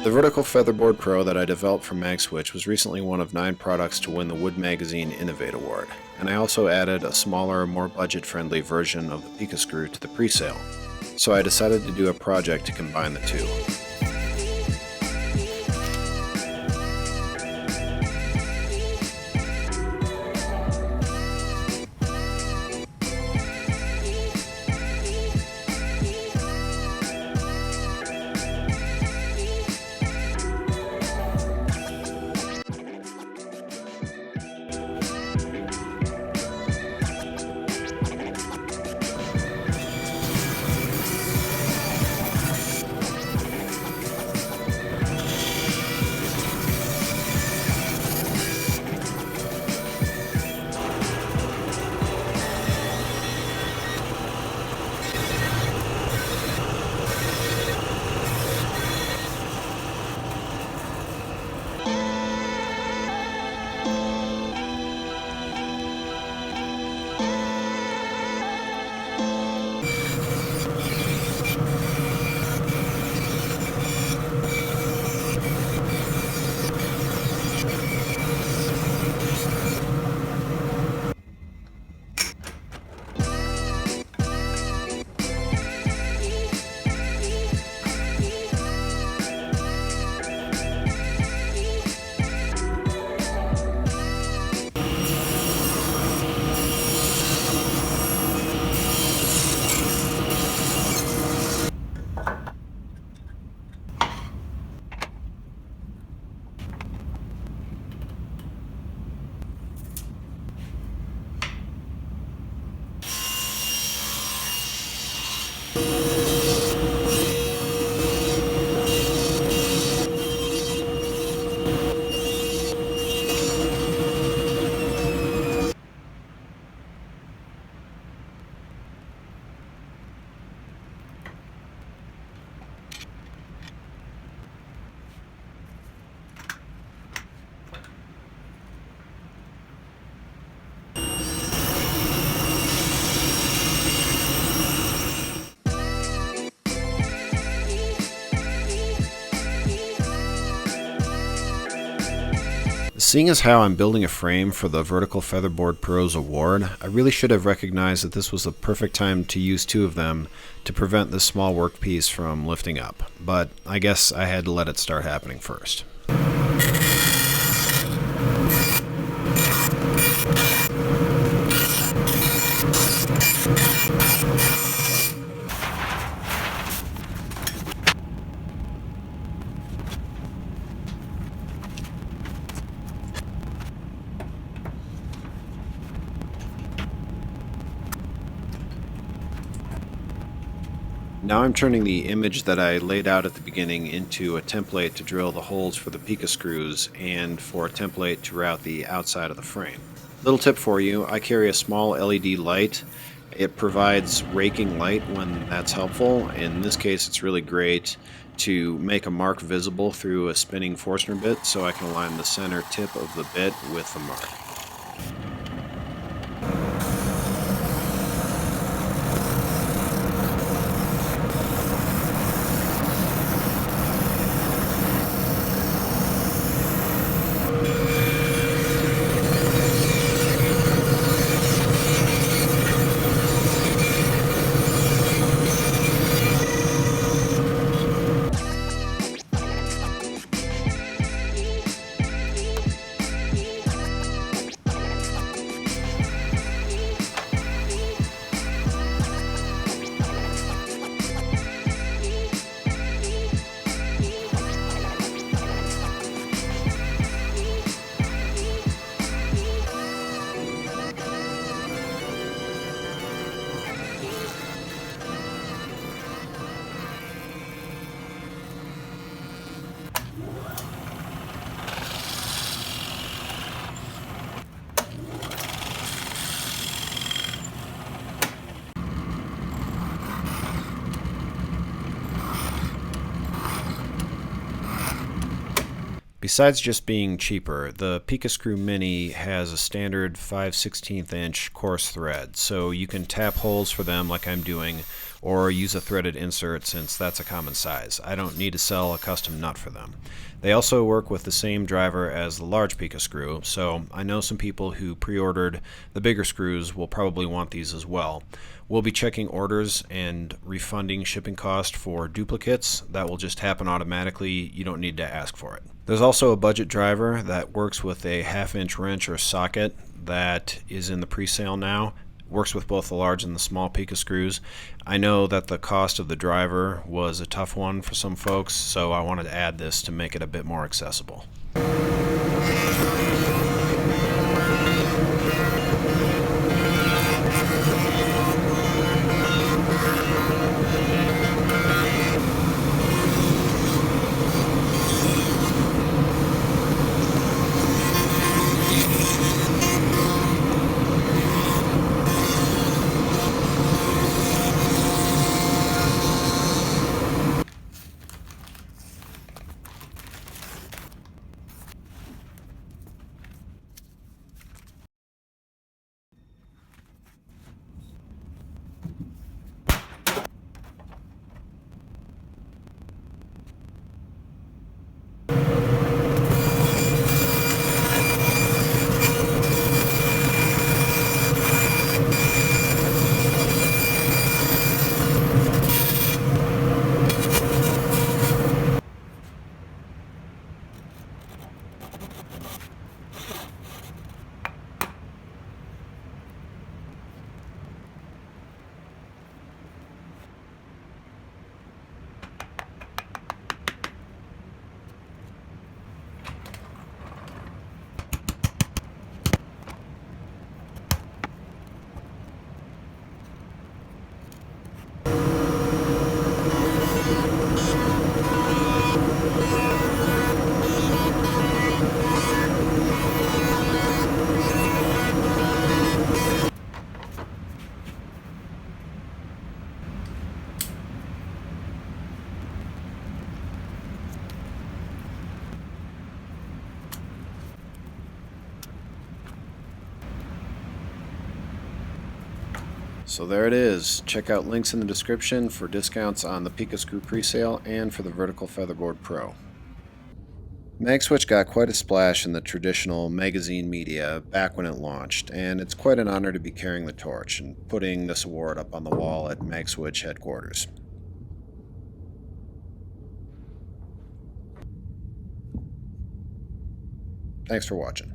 The Vertical Featherboard Pro that I developed for MagSwitch was recently one of 9 products to win the Wood Magazine Innovate Award, and I also added a smaller, more budget-friendly version of the Picascrew to the pre-sale. So I decided to do a project to combine the two. Seeing as how I'm building a frame for the Vertical Featherboard Pros Award, I really should have recognized that this was the perfect time to use 2 of them to prevent this small workpiece from lifting up, but I guess I had to let it start happening first. Now I'm turning the image that I laid out at the beginning into a template to drill the holes for the Picascrews and for a template to route the outside of the frame. Little tip for you, I carry a small LED light. It provides raking light when that's helpful. In this case, it's really great to make a mark visible through a spinning Forstner bit so I can align the center tip of the bit with the mark. Besides just being cheaper, the Picascrew Mini has a standard 5/16 inch coarse thread, so you can tap holes for them like I'm doing, or use a threaded insert since that's a common size. I don't need to sell a custom nut for them. They also work with the same driver as the large Pica screw, so I know some people who pre-ordered the bigger screws will probably want these as well. We'll be checking orders and refunding shipping cost for duplicates. That will just happen automatically. You don't need to ask for it. There's also a budget driver that works with a 1/2-inch wrench or socket that is in the pre-sale now. Works with both the large and the small Pica screws. I know that the cost of the driver was a tough one for some folks, so I wanted to add this to make it a bit more accessible. So there it is. Check out links in the description for discounts on the Pica Screw presale and for the Vertical Featherboard Pro. MagSwitch got quite a splash in the traditional magazine media back when it launched, and it's quite an honor to be carrying the torch and putting this award up on the wall at MagSwitch headquarters. Thanks for watching.